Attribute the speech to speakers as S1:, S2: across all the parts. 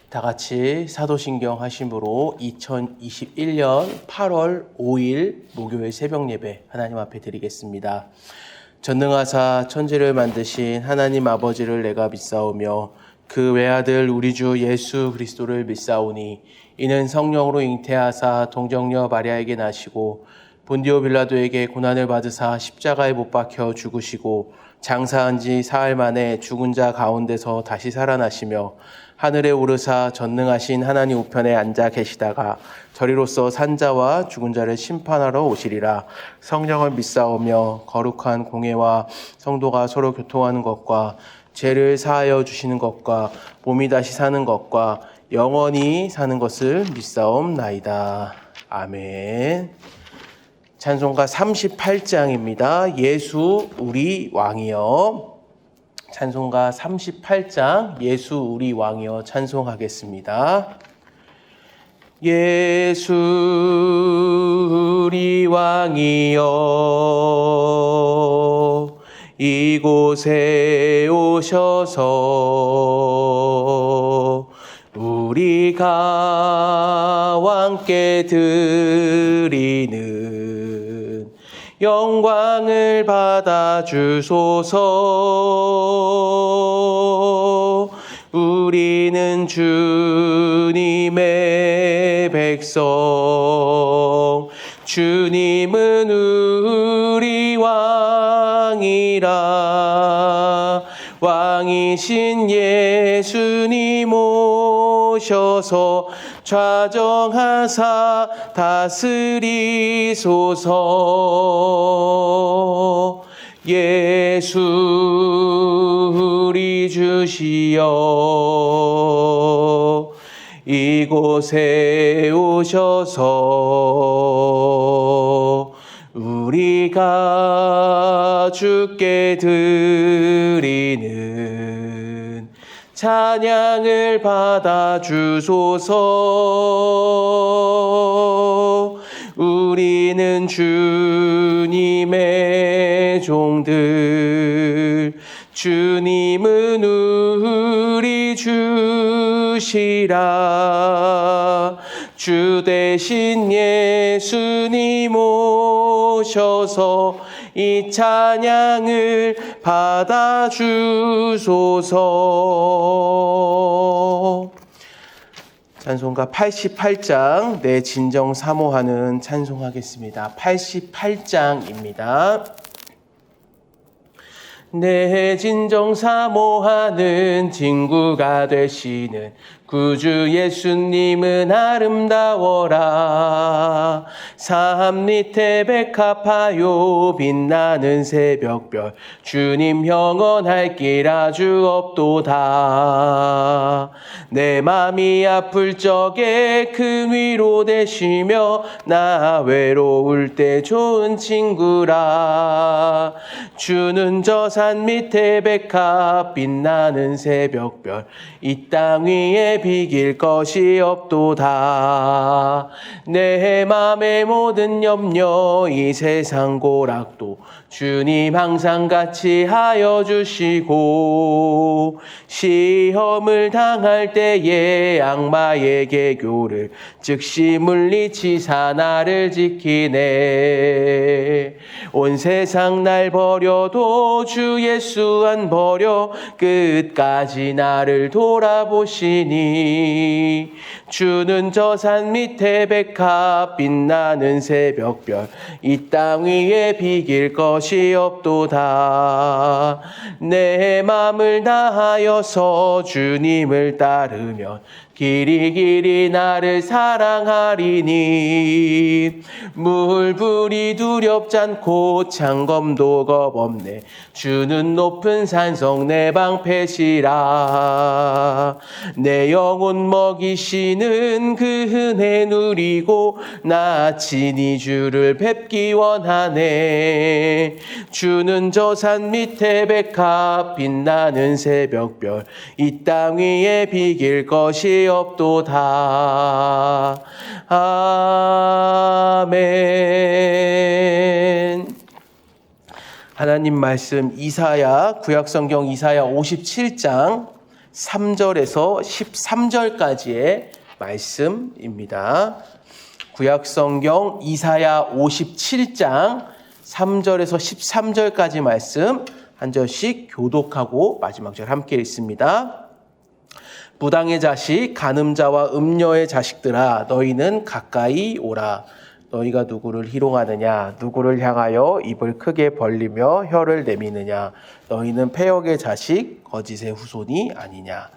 S1: 다 같이 사도신경 하심으로 2021년 8월 5일 목요일 새벽 예배 하나님 앞에 드리겠습니다. 전능하사 천지를 만드신 하나님 아버지를 내가 믿사오며 그 외아들 우리 주 예수 그리스도를 믿사오니 이는 성령으로 잉태하사 동정녀 마리아에게 나시고 본디오 빌라도에게 고난을 받으사 십자가에 못 박혀 죽으시고 장사한 지 사흘 만에 죽은 자 가운데서 다시 살아나시며 하늘에 오르사 전능하신 하나님 우편에 앉아 계시다가 저리로서 산자와 죽은 자를 심판하러 오시리라. 성령을 믿사오며 거룩한 공예와 성도가 서로 교통하는 것과 죄를 사하여 주시는 것과 몸이 다시 사는 것과 영원히 사는 것을 믿사옵나이다. 아멘. 찬송가 38장입니다. 예수 우리 왕이여. 찬송가 38장 예수 우리 왕이여 찬송하겠습니다. 예수 우리 왕이여 이곳에 오셔서 우리가 왕께 드리는 영광을 받아 주소서. 우리는 주님의 백성, 주님은 우리 왕이라. 왕이신 예수님 오셔서 좌정하사 다스리소서. 예수 우리 주시여 이곳에 오셔서 우리가 주께 드리는 찬양을 받아 주소서. 우리는 주님의 종들, 주님은 우리 주시라. 주 대신 예수님 오셔서 이 찬양을 받아 주소서. 찬송가 88장 내 진정 사모하는 찬송하겠습니다. 88장입니다. 내 진정 사모하는 친구가 되시는 구주 예수님은 아름다워라. 삼리태 백합하여 빛나는 새벽별 주님 영원할 길 아주 없도다. 내 맘이 아플 적에 큰 위로 되시며 나 외로울 때 좋은 친구라. 주는 저 산 밑에 백합 빛나는 새벽별 이 땅 위에 비길 것이 없도다. 내 맘의 모든 염려 이 세상 고락도 주님 항상 같이 하여 주시고 시험을 당할 때에 악마의 계교를 즉시 물리치사 나를 지키네. 온 세상 날 버려도 주 예수 안 버려 끝까지 나를 돌아보시니. 주는 저 산 밑에 백합 빛나는 새벽별 이 땅 위에 비길 것이 없도다. 내 맘을 다하여서 주님을 따르면 길이 나를 사랑하리니. 물불이 두렵지 않고 창검도 겁없네. 주는 높은 산성 내 방패시라. 내 영혼 먹이시는 그 은혜 누리고 나 친히 주를 뵙기 원하네. 주는 저 산 밑에 백합 빛나는 새벽별 이 땅 위에 비길 것이 없도다. 아멘. 하나님 말씀 이사야 구약성경 이사야 57장 3절에서 13절까지의 말씀입니다. 구약성경 이사야 57장 3절에서 13절까지 말씀 한 절씩 교독하고 마지막 절 함께 읽습니다. 무당의 자식, 간음자와 음녀의 자식들아, 너희는 가까이 오라. 너희가 누구를 희롱하느냐? 누구를 향하여 입을 크게 벌리며 혀를 내미느냐? 너희는 패역의 자식, 거짓의 후손이 아니냐?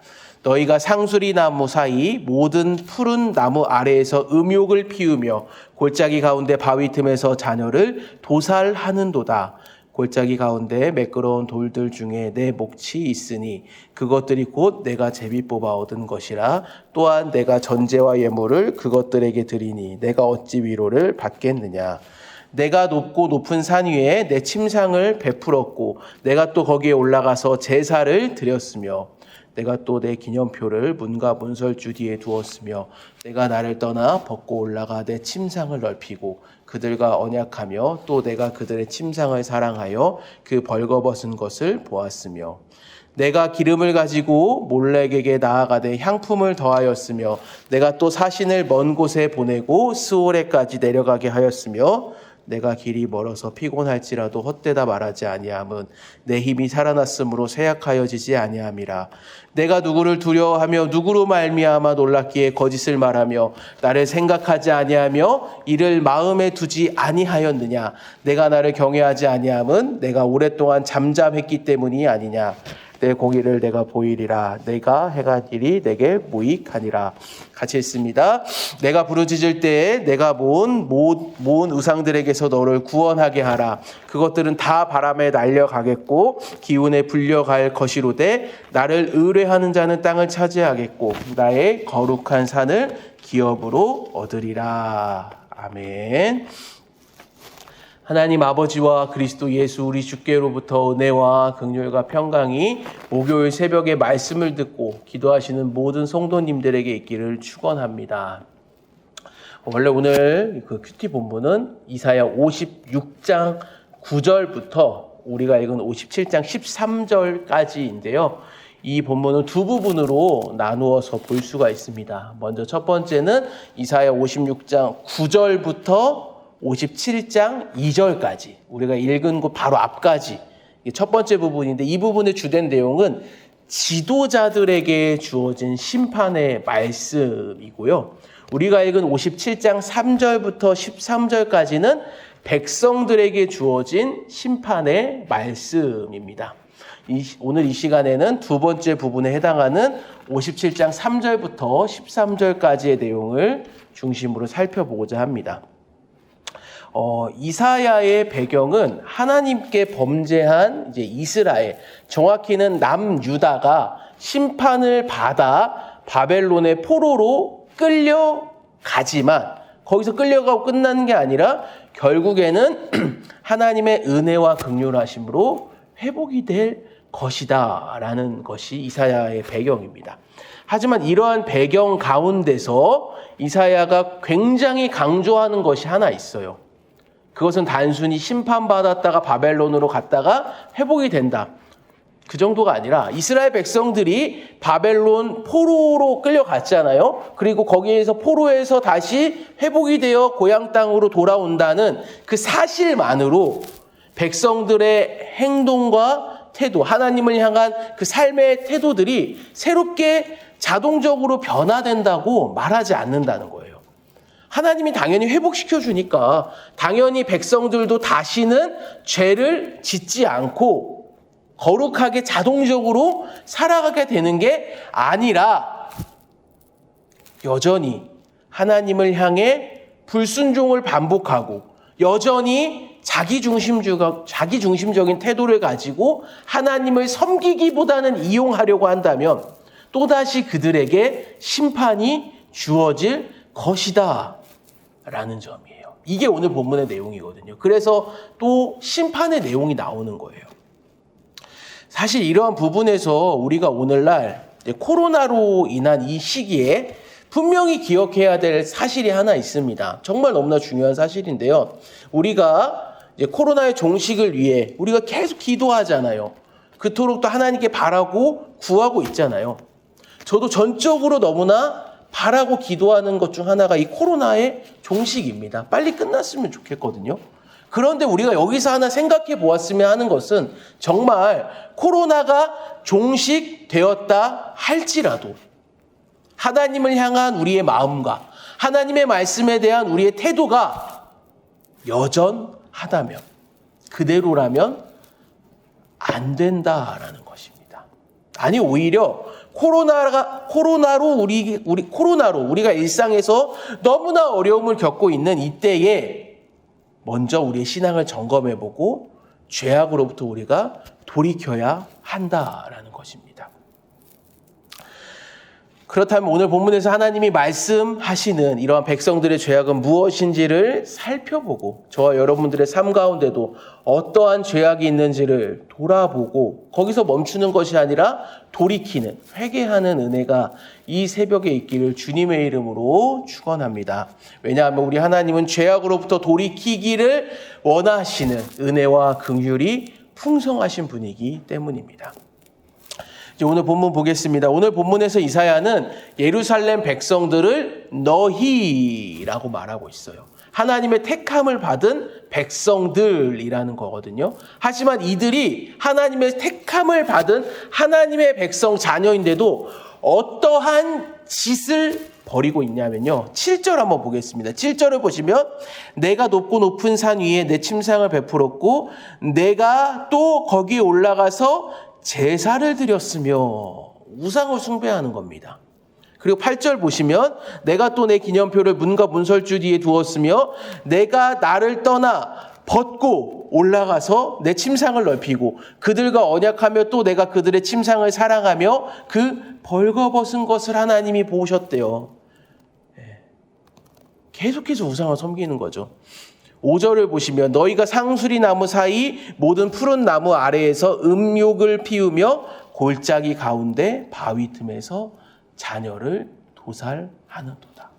S1: 너희가 상수리 나무 사이 모든 푸른 나무 아래에서 음욕을 피우며 골짜기 가운데 바위 틈에서 자녀를 도살하는도다. 골짜기 가운데 매끄러운 돌들 중에 내 몫이 있으니 그것들이 곧 내가 제비 뽑아 얻은 것이라. 또한 내가 전제와 예물을 그것들에게 드리니 내가 어찌 위로를 받겠느냐. 내가 높고 높은 산 위에 내 침상을 베풀었고 내가 또 거기에 올라가서 제사를 드렸으며 내가 또 내 기념표를 문과 문설주 뒤에 두었으며 내가 나를 떠나 벗고 올라가 내 침상을 넓히고 그들과 언약하며 또 내가 그들의 침상을 사랑하여 그 벌거벗은 것을 보았으며 내가 기름을 가지고 몰렉에게 나아가되 향품을 더하였으며 내가 또 사신을 먼 곳에 보내고 스오레까지 내려가게 하였으며 내가 길이 멀어서 피곤할지라도 헛되다 말하지 아니함은 내 힘이 살아났으므로 쇠약하여지지 아니함이라. 내가 누구를 두려워하며 누구로 말미암아 놀랍기에 거짓을 말하며 나를 생각하지 아니하며 이를 마음에 두지 아니하였느냐. 내가 나를 경외하지 아니함은 내가 오랫동안 잠잠했기 때문이 아니냐. 내 공의를 내가 보이리라. 내가 행한 일이 내게 무익하니라. 같이 읽습니다. 내가 부르짖을 때에 내가 모은 우상들에게서 너를 구원하게 하라. 그것들은 다 바람에 날려가겠고 기운에 불려갈 것이로되 나를 의뢰하는 자는 땅을 차지하겠고 나의 거룩한 산을 기업으로 얻으리라. 아멘. 하나님 아버지와 그리스도 예수 우리 주께로부터 은혜와 긍휼과 평강이 목요일 새벽에 말씀을 듣고 기도하시는 모든 성도님들에게 있기를 축원합니다. 원래 오늘 그 큐티 본문은 이사야 56장 9절부터 우리가 읽은 57장 13절까지인데요. 이 본문은 두 부분으로 나누어서 볼 수가 있습니다. 먼저 첫 번째는 이사야 56장 9절부터 57장 2절까지 우리가 읽은 곳 바로 앞까지 첫 번째 부분인데 이 부분의 주된 내용은 지도자들에게 주어진 심판의 말씀이고요. 우리가 읽은 57장 3절부터 13절까지는 백성들에게 주어진 심판의 말씀입니다. 오늘 이 시간에는 두 번째 부분에 해당하는 57장 3절부터 13절까지의 내용을 중심으로 살펴보고자 합니다. 이사야의 배경은 하나님께 범죄한 이제 이스라엘, 정확히는 남유다가 심판을 받아 바벨론의 포로로 끌려가지만 거기서 끌려가고 끝나는 게 아니라 결국에는 하나님의 은혜와 긍휼하심으로 회복이 될 것이다 라는 것이 이사야의 배경입니다. 하지만 이러한 배경 가운데서 이사야가 굉장히 강조하는 것이 하나 있어요. 그것은 단순히 심판받았다가 바벨론으로 갔다가 회복이 된다. 그 정도가 아니라 이스라엘 백성들이 바벨론 포로로 끌려갔잖아요. 그리고 거기에서 포로에서 다시 회복이 되어 고향 땅으로 돌아온다는 그 사실만으로 백성들의 행동과 태도, 하나님을 향한 그 삶의 태도들이 새롭게 자동적으로 변화된다고 말하지 않는다는 거예요. 하나님이 당연히 회복시켜 주니까 당연히 백성들도 다시는 죄를 짓지 않고 거룩하게 자동적으로 살아가게 되는 게 아니라 여전히 하나님을 향해 불순종을 반복하고 여전히 자기중심적인 태도를 가지고 하나님을 섬기기보다는 이용하려고 한다면 또다시 그들에게 심판이 주어질 것이다 라는 점이에요. 이게 오늘 본문의 내용이거든요. 그래서 또 심판의 내용이 나오는 거예요. 사실 이러한 부분에서 우리가 오늘날 코로나로 인한 이 시기에 분명히 기억해야 될 사실이 하나 있습니다. 정말 너무나 중요한 사실인데요. 우리가 이제 코로나의 종식을 위해 우리가 계속 기도하잖아요. 그토록 또 하나님께 바라고 구하고 있잖아요. 저도 전적으로 너무나 바라고 기도하는 것 중 하나가 이 코로나의 종식입니다. 빨리 끝났으면 좋겠거든요. 그런데 우리가 여기서 하나 생각해 보았으면 하는 것은 정말 코로나가 종식되었다 할지라도 하나님을 향한 우리의 마음과 하나님의 말씀에 대한 우리의 태도가 여전하다면, 그대로라면 안 된다라는 것입니다. 아니, 오히려 코로나로 우리가 일상에서 너무나 어려움을 겪고 있는 이때에 먼저 우리의 신앙을 점검해보고 죄악으로부터 우리가 돌이켜야 한다라는 것입니다. 그렇다면 오늘 본문에서 하나님이 말씀하시는 이러한 백성들의 죄악은 무엇인지를 살펴보고 저와 여러분들의 삶 가운데도 어떠한 죄악이 있는지를 돌아보고 거기서 멈추는 것이 아니라 돌이키는, 회개하는 은혜가 이 새벽에 있기를 주님의 이름으로 축원합니다. 왜냐하면 우리 하나님은 죄악으로부터 돌이키기를 원하시는 은혜와 긍휼이 풍성하신 분이기 때문입니다. 오늘 본문 보겠습니다. 오늘 본문에서 이사야는 예루살렘 백성들을 너희라고 말하고 있어요. 하나님의 택함을 받은 백성들이라는 거거든요. 하지만 이들이 하나님의 택함을 받은 하나님의 백성 자녀인데도 어떠한 짓을 벌이고 있냐면요. 7절 한번 보겠습니다. 7절을 보시면 내가 높고 높은 산 위에 내 침상을 베풀었고 내가 또 거기에 올라가서 제사를 드렸으며 우상을 숭배하는 겁니다. 그리고 8절 보시면 내가 또 내 기념표를 문과 문설주 뒤에 두었으며 내가 나를 떠나 벗고 올라가서 내 침상을 넓히고 그들과 언약하며 또 내가 그들의 침상을 사랑하며 그 벌거벗은 것을 하나님이 보셨대요. 계속해서 우상을 섬기는 거죠. 5절을 보시면 너희가 상수리 나무 사이 모든 푸른 나무 아래에서 음욕을 피우며 골짜기 가운데 바위 틈에서 자녀를 도살하는도다.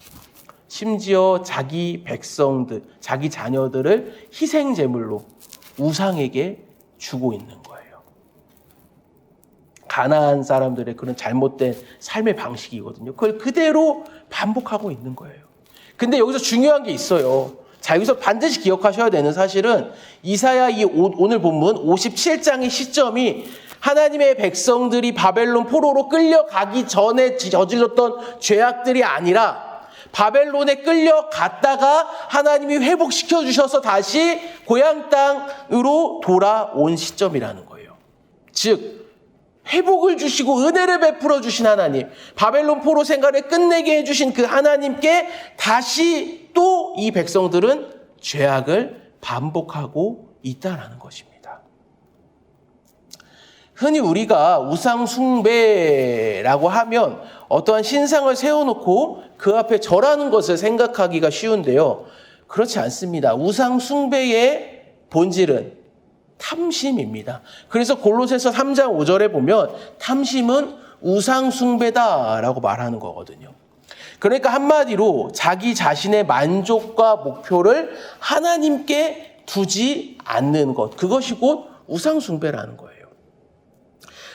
S1: 심지어 자기 백성들, 자기 자녀들을 희생제물로 우상에게 주고 있는 거예요. 가나안 사람들의 그런 잘못된 삶의 방식이거든요. 그걸 그대로 반복하고 있는 거예요. 근데 여기서 중요한 게 있어요. 자, 여기서 반드시 기억하셔야 되는 사실은 이사야 오늘 본문 57장의 시점이 하나님의 백성들이 바벨론 포로로 끌려가기 전에 저질렀던 죄악들이 아니라 바벨론에 끌려갔다가 하나님이 회복시켜 주셔서 다시 고향 땅으로 돌아온 시점이라는 거예요. 즉 회복을 주시고 은혜를 베풀어 주신 하나님, 바벨론 포로 생활을 끝내게 해주신 그 하나님께 다시 또 이 백성들은 죄악을 반복하고 있다라는 것입니다. 흔히 우리가 우상 숭배라고 하면 어떠한 신상을 세워놓고 그 앞에 절하는 것을 생각하기가 쉬운데요. 그렇지 않습니다. 우상 숭배의 본질은 탐심입니다. 그래서 골로새서 3장 5절에 보면 탐심은 우상 숭배다라고 말하는 거거든요. 그러니까 한마디로 자기 자신의 만족과 목표를 하나님께 두지 않는 것, 그것이 곧 우상 숭배라는 거예요.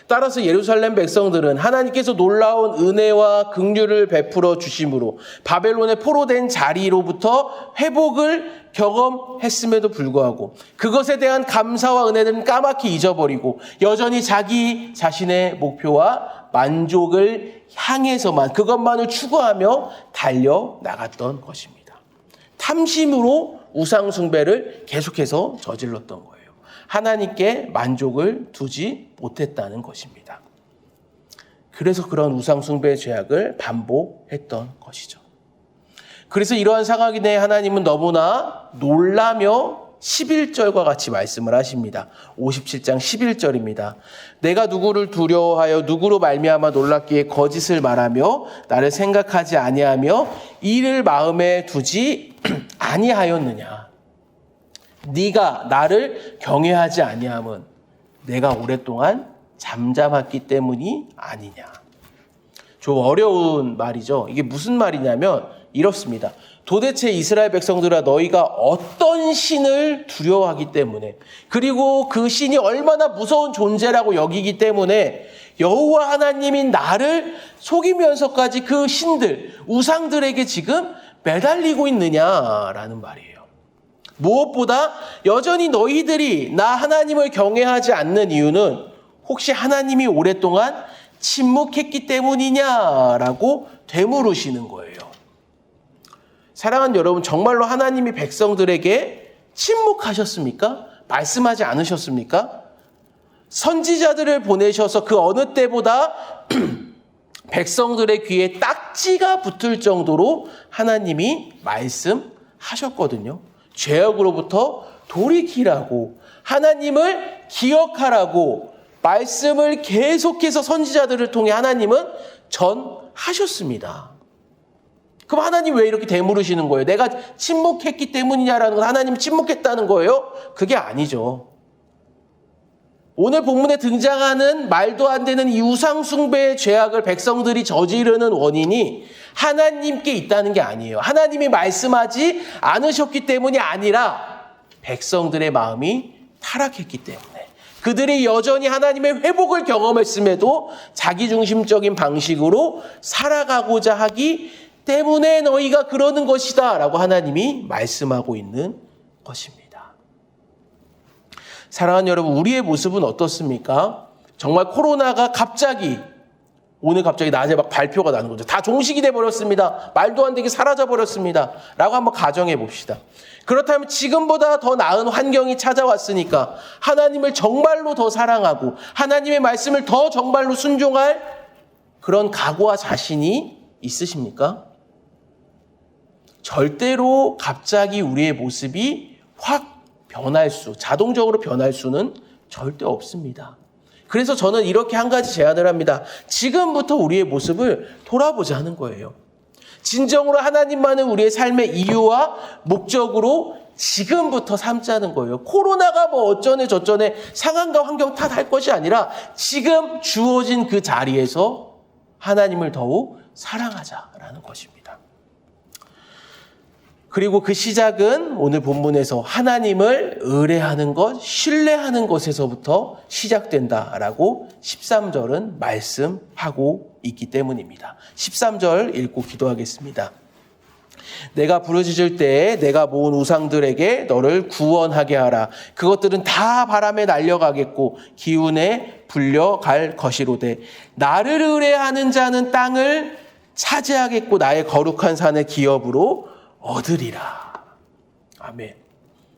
S1: 따라서 예루살렘 백성들은 하나님께서 놀라운 은혜와 긍휼을 베풀어 주심으로 바벨론에 포로된 자리로부터 회복을 경험했음에도 불구하고 그것에 대한 감사와 은혜는 까맣게 잊어버리고 여전히 자기 자신의 목표와 만족을 향해서만 그것만을 추구하며 달려나갔던 것입니다. 탐심으로 우상 숭배를 계속해서 저질렀던 거예요. 하나님께 만족을 두지 못했다는 것입니다. 그래서 그런 우상 숭배의 죄악을 반복했던 것이죠. 그래서 이러한 상황에 대해 하나님은 너무나 놀라며 11절과 같이 말씀을 하십니다. 57장 11절입니다. 내가 누구를 두려워하여 누구로 말미암아 놀랍기에 거짓을 말하며 나를 생각하지 아니하며 이를 마음에 두지 아니하였느냐. 네가 나를 경외하지 아니함은 내가 오랫동안 잠잠했기 때문이 아니냐. 좀 어려운 말이죠. 이게 무슨 말이냐면 이렇습니다. 도대체 이스라엘 백성들아 너희가 어떤 신을 두려워하기 때문에 그리고 그 신이 얼마나 무서운 존재라고 여기기 때문에 여호와 하나님인 나를 속이면서까지 그 신들, 우상들에게 지금 매달리고 있느냐라는 말이에요. 무엇보다 여전히 너희들이 나 하나님을 경외하지 않는 이유는 혹시 하나님이 오랫동안 침묵했기 때문이냐라고 되물으시는 거예요. 사랑하는 여러분, 정말로 하나님이 백성들에게 침묵하셨습니까? 말씀하지 않으셨습니까? 선지자들을 보내셔서 그 어느 때보다 백성들의 귀에 딱지가 붙을 정도로 하나님이 말씀하셨거든요. 죄악으로부터 돌이키라고, 하나님을 기억하라고 말씀을 계속해서 선지자들을 통해 하나님은 전하셨습니다. 그럼 하나님 왜 이렇게 되물으시는 거예요? 내가 침묵했기 때문이냐라는 건 하나님이 침묵했다는 거예요? 그게 아니죠. 오늘 본문에 등장하는 말도 안 되는 이 우상 숭배의 죄악을 백성들이 저지르는 원인이 하나님께 있다는 게 아니에요. 하나님이 말씀하지 않으셨기 때문이 아니라 백성들의 마음이 타락했기 때문에, 그들이 여전히 하나님의 회복을 경험했음에도 자기중심적인 방식으로 살아가고자 하기 때문에 너희가 그러는 것이다 라고 하나님이 말씀하고 있는 것입니다. 사랑하는 여러분, 우리의 모습은 어떻습니까? 정말 코로나가 오늘 갑자기 낮에 막 발표가 나는 거죠. 다 종식이 돼버렸습니다. 말도 안 되게 사라져버렸습니다. 라고 한번 가정해 봅시다. 그렇다면 지금보다 더 나은 환경이 찾아왔으니까 하나님을 정말로 더 사랑하고 하나님의 말씀을 더 정말로 순종할 그런 각오와 자신이 있으십니까? 절대로 갑자기 우리의 모습이 확 자동적으로 변할 수는 절대 없습니다. 그래서 저는 이렇게 한 가지 제안을 합니다. 지금부터 우리의 모습을 돌아보자는 거예요. 진정으로 하나님만을 우리의 삶의 이유와 목적으로 지금부터 삼자는 거예요. 코로나가 뭐 어쩌네 저쩌네 상황과 환경 탓할 것이 아니라 지금 주어진 그 자리에서 하나님을 더욱 사랑하자라는 것입니다. 그리고 그 시작은 오늘 본문에서 하나님을 의뢰하는 것, 신뢰하는 것에서부터 시작된다라고 13절은 말씀하고 있기 때문입니다. 13절 읽고 기도하겠습니다. 내가 부르짖을 때에 내가 모은 우상들에게 너를 구원하게 하라. 그것들은 다 바람에 날려가겠고 기운에 불려갈 것이로되 나를 의뢰하는 자는 땅을 차지하겠고 나의 거룩한 산을 기업으로 얻으리라. 아멘.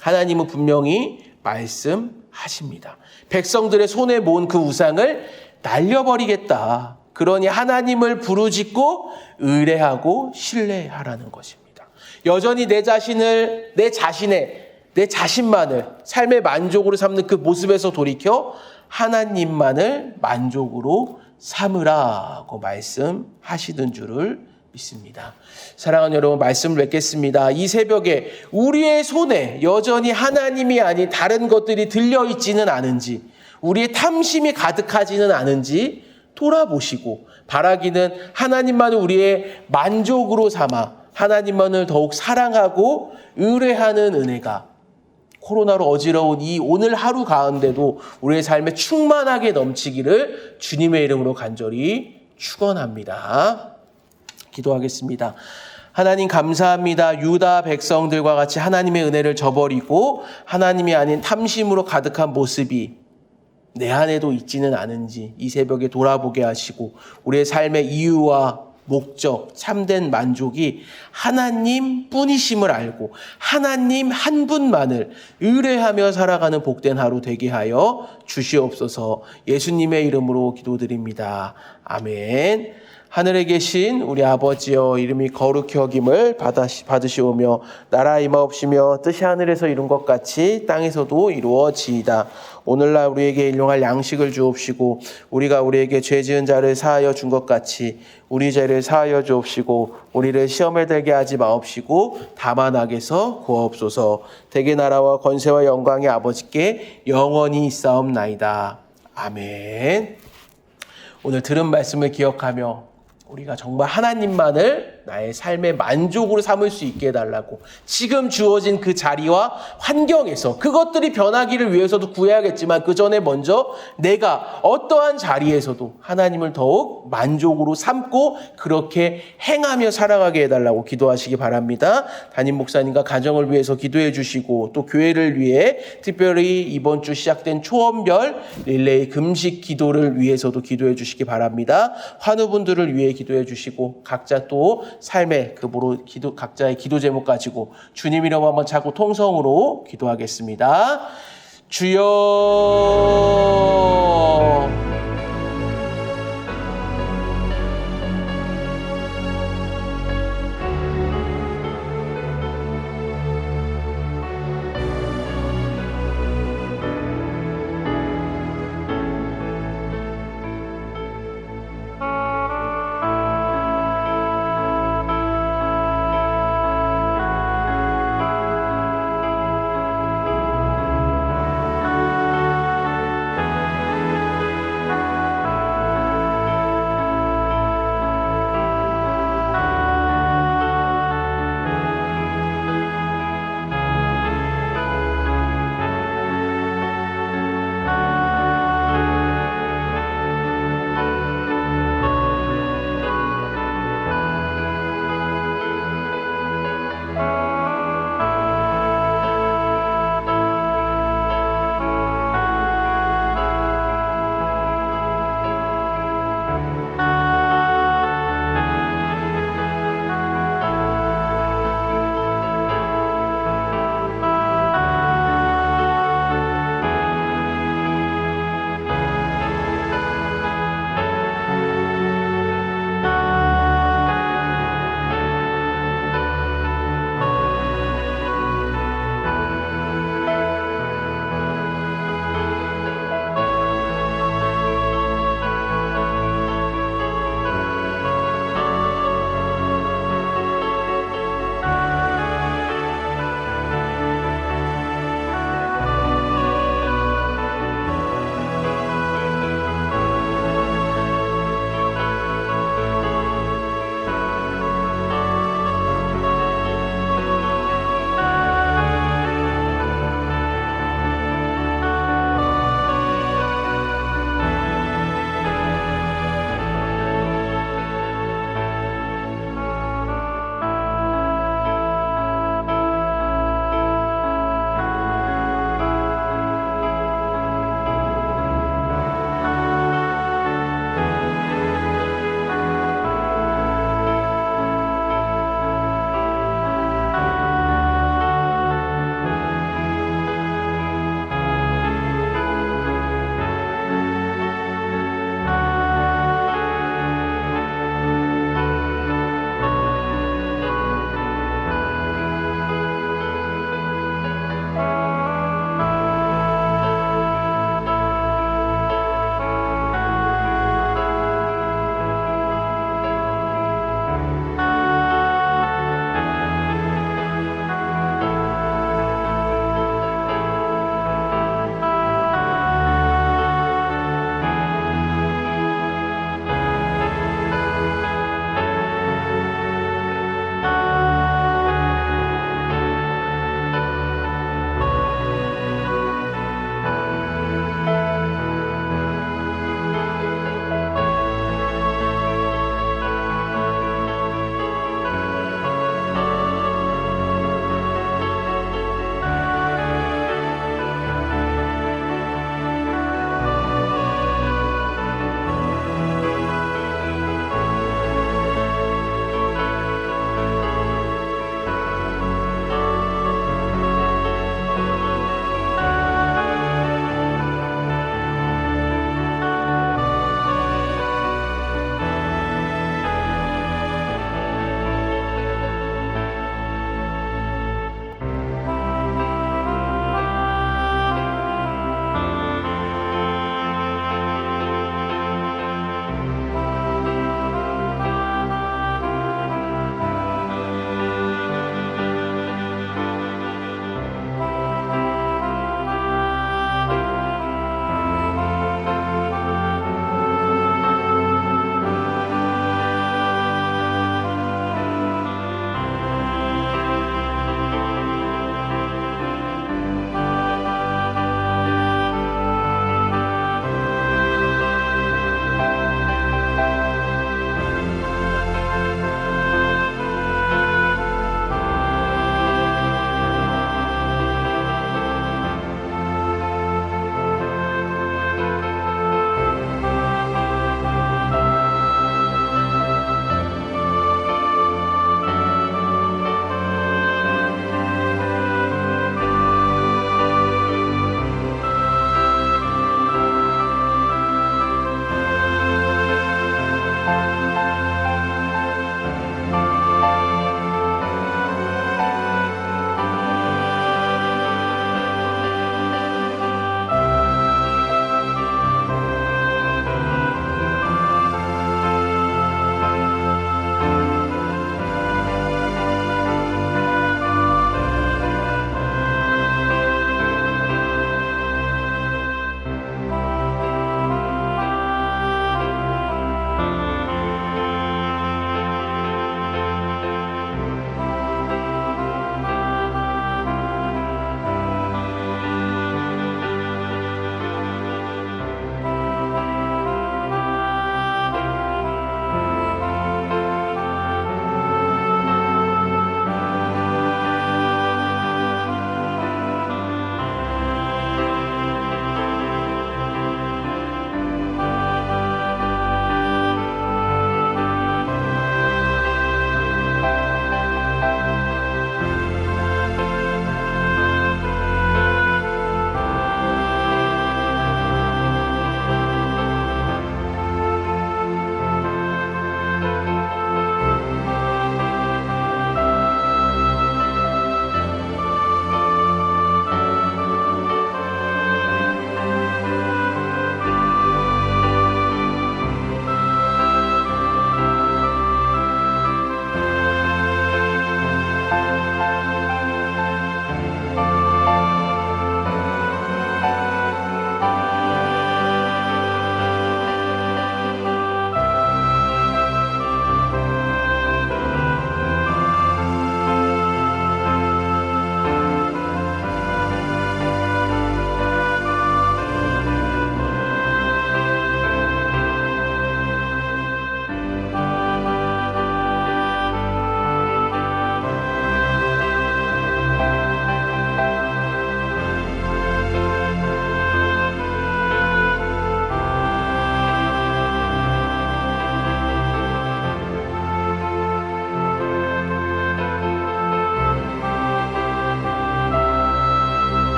S1: 하나님은 분명히 말씀하십니다. 백성들의 손에 모은 그 우상을 날려버리겠다. 그러니 하나님을 부르짖고 의뢰하고 신뢰하라는 것입니다. 여전히 내 자신만을 삶의 만족으로 삼는 그 모습에서 돌이켜 하나님만을 만족으로 삼으라고 말씀하시던 줄을 믿습니다. 사랑하는 여러분, 말씀을 맺겠습니다. 이 새벽에 우리의 손에 여전히 하나님이 아닌 다른 것들이 들려있지는 않은지, 우리의 탐심이 가득하지는 않은지 돌아보시고 바라기는 하나님만을 우리의 만족으로 삼아 하나님만을 더욱 사랑하고 의뢰하는 은혜가 코로나로 어지러운 이 오늘 하루 가운데도 우리의 삶에 충만하게 넘치기를 주님의 이름으로 간절히 축원합니다. 기도하겠습니다. 하나님 감사합니다. 유다 백성들과 같이 하나님의 은혜를 저버리고 하나님이 아닌 탐심으로 가득한 모습이 내 안에도 있지는 않은지 이 새벽에 돌아보게 하시고 우리의 삶의 이유와 목적, 참된 만족이 하나님 뿐이심을 알고 하나님 한 분만을 의뢰하며 살아가는 복된 하루 되게 하여 주시옵소서. 예수님의 이름으로 기도드립니다. 아멘. 하늘에 계신 우리 아버지여, 이름이 거룩히 여김을 받으시오며 나라 임하옵시며 뜻이 하늘에서 이룬 것 같이 땅에서도 이루어지이다. 오늘날 우리에게 일용할 양식을 주옵시고 우리가 우리에게 죄 지은 자를 사하여 준 것 같이 우리 죄를 사하여 주옵시고 우리를 시험에 들게 하지 마옵시고 다만 악에서 구하옵소서. 대개 나라와 권세와 영광이 아버지께 영원히 있사옵나이다. 아멘. 오늘 들은 말씀을 기억하며 우리가 정말 하나님만을 나의 삶의 만족으로 삼을 수 있게 해달라고. 지금 주어진 그 자리와 환경에서 그것들이 변하기를 위해서도 구해야겠지만 그 전에 먼저 내가 어떠한 자리에서도 하나님을 더욱 만족으로 삼고 그렇게 행하며 살아가게 해달라고 기도하시기 바랍니다. 담임 목사님과 가정을 위해서 기도해 주시고 또 교회를 위해 특별히 이번 주 시작된 초원별 릴레이 금식 기도를 위해서도 기도해 주시기 바랍니다. 환우분들을 위해 기도해 주시고 각자 또 삶의 급으로 각자의 기도 제목 가지고 주님 이름 한번 자고 통성으로 기도하겠습니다. 주여